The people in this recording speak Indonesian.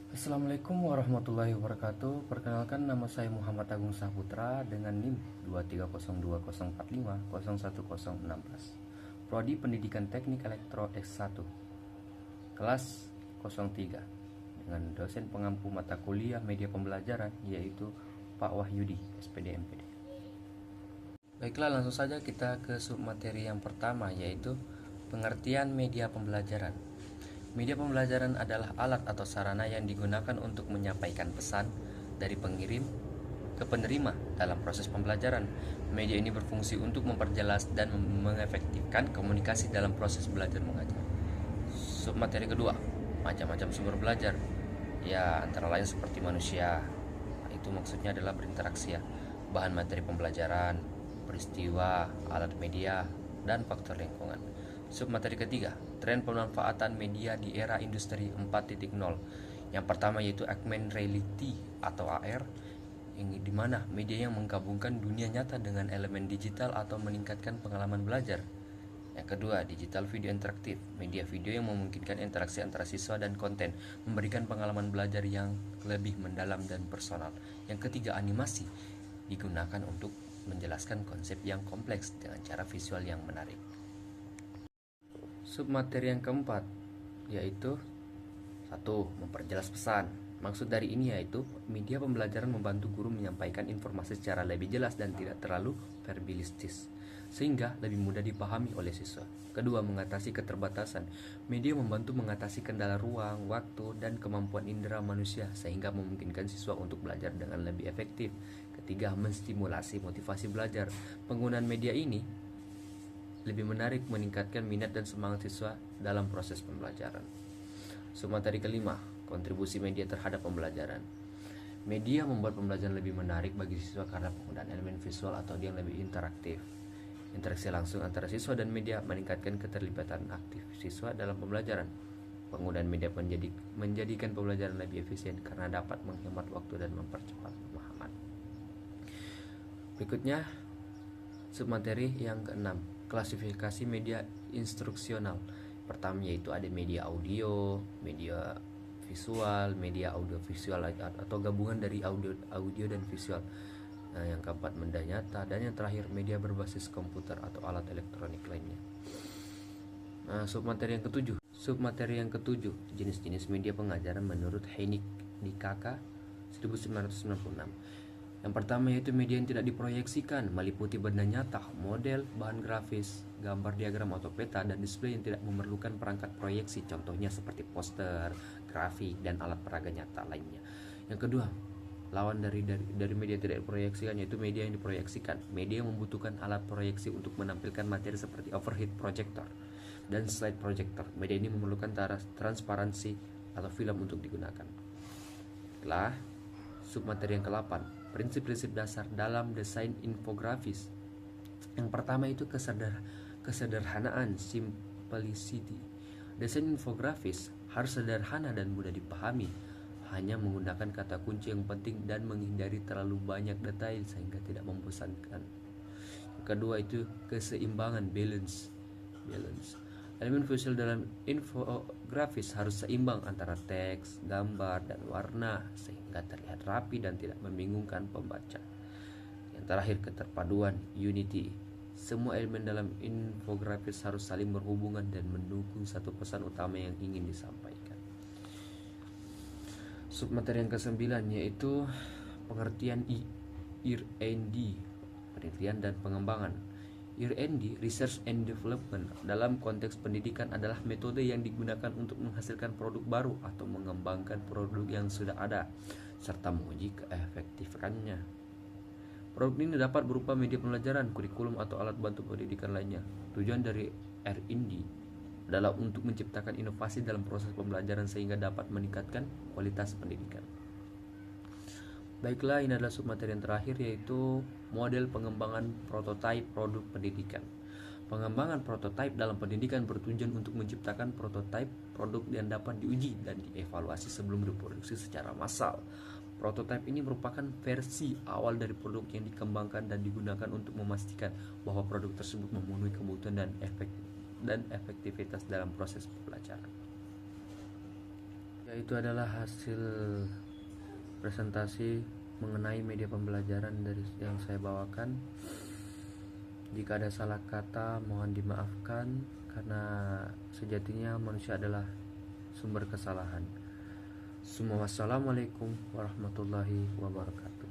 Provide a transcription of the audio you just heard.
Assalamualaikum warahmatullahi wabarakatuh. Perkenalkan, nama saya Muhammad Agung Saputra dengan NIM 2302045010116. Prodi Pendidikan Teknik Elektro S1, kelas 03, dengan dosen pengampu mata kuliah media pembelajaran yaitu Pak Wahyudi, SPD MPD. Baiklah, langsung saja kita ke submateri yang pertama, yaitu pengertian media pembelajaran. Media pembelajaran adalah alat atau sarana yang digunakan untuk menyampaikan pesan dari pengirim ke penerima dalam proses pembelajaran. Media ini berfungsi untuk memperjelas dan mengefektifkan komunikasi dalam proses belajar mengajar. Submateri kedua, macam-macam sumber belajar. Ya, antara lain seperti manusia. Itu maksudnya adalah berinteraksi ya. Bahan materi pembelajaran, peristiwa, alat media, dan faktor lingkungan. Submateri ketiga, tren pemanfaatan media di era industri 4.0. Yang pertama yaitu augmented reality atau AR, yang dimana media yang menggabungkan dunia nyata dengan elemen digital atau meningkatkan pengalaman belajar. Yang kedua, digital video interaktif, media video yang memungkinkan interaksi antara siswa dan konten, memberikan pengalaman belajar yang lebih mendalam dan personal. Yang ketiga, animasi, digunakan untuk menjelaskan konsep yang kompleks dengan cara visual yang menarik. Submateri yang keempat yaitu satu, memperjelas pesan. Maksud dari ini yaitu media pembelajaran membantu guru menyampaikan informasi secara lebih jelas dan tidak terlalu verbilistis, sehingga lebih mudah dipahami oleh siswa. Kedua, mengatasi keterbatasan. Media membantu mengatasi kendala ruang, waktu, dan kemampuan indera manusia sehingga memungkinkan siswa untuk belajar dengan lebih efektif. Ketiga, menstimulasi motivasi belajar. Penggunaan media ini lebih menarik, meningkatkan minat dan semangat siswa dalam proses pembelajaran. Submateri kelima, kontribusi media terhadap pembelajaran. Media membuat pembelajaran lebih menarik bagi siswa karena penggunaan elemen visual atau yang lebih interaktif. Interaksi langsung antara siswa dan media meningkatkan keterlibatan aktif siswa dalam pembelajaran. Penggunaan media menjadikan pembelajaran lebih efisien karena dapat menghemat waktu dan mempercepat pemahaman. Berikutnya, submateri yang keenam, klasifikasi media instruksional. Pertama yaitu ada media audio, media visual, media audio visual atau gabungan dari audio dan visual. Nah, yang keempat benda nyata, dan yang terakhir media berbasis komputer atau alat elektronik lainnya. Nah, submateri yang ketujuh, jenis-jenis media pengajaran menurut Heinik di KK 1996. Yang pertama yaitu media yang tidak diproyeksikan, meliputi benda nyata, model, bahan grafis, gambar diagram atau peta, dan display yang tidak memerlukan perangkat proyeksi, contohnya seperti poster, grafik, dan alat peraga nyata lainnya. Yang kedua, lawan dari media tidak diproyeksikan yaitu media yang diproyeksikan. Media yang membutuhkan alat proyeksi untuk menampilkan materi seperti overhead projector dan slide projector. Media ini memerlukan transparansi atau film untuk digunakan. Setelah submateri yang ke-8, prinsip-prinsip dasar dalam desain infografis. Yang pertama itu kesederhanaan, simplicity. Desain infografis harus sederhana dan mudah dipahami, hanya menggunakan kata kunci yang penting dan menghindari terlalu banyak detail sehingga tidak membosankan. Yang kedua itu keseimbangan, balance. Elemen visual dalam infografis harus seimbang antara teks, gambar, dan warna sehingga terlihat rapi dan tidak membingungkan pembaca. Yang terakhir, keterpaduan, unity. Semua elemen dalam infografis harus saling berhubungan dan mendukung satu pesan utama yang ingin disampaikan. Submateri yang ke-9 yaitu pengertian R&D, penelitian dan pengembangan. R&D, Research and Development, dalam konteks pendidikan adalah metode yang digunakan untuk menghasilkan produk baru atau mengembangkan produk yang sudah ada serta menguji keefektifannya. Produk ini dapat berupa media pembelajaran, kurikulum, atau alat bantu pendidikan lainnya. Tujuan dari R&D adalah untuk menciptakan inovasi dalam proses pembelajaran sehingga dapat meningkatkan kualitas pendidikan. Baiklah, ini adalah submateri yang terakhir yaitu model pengembangan prototipe produk pendidikan. Pengembangan prototipe dalam pendidikan bertujuan untuk menciptakan prototipe produk yang dapat diuji dan dievaluasi sebelum diproduksi secara massal. Prototipe ini merupakan versi awal dari produk yang dikembangkan dan digunakan untuk memastikan bahwa produk tersebut memenuhi kebutuhan dan efektivitas dalam proses pembelajaran. Yaitu adalah hasil presentasi mengenai media pembelajaran dari yang saya bawakan. Jika ada salah kata mohon dimaafkan, karena sejatinya manusia adalah sumber kesalahan. Wassalamualaikum warahmatullahi wabarakatuh.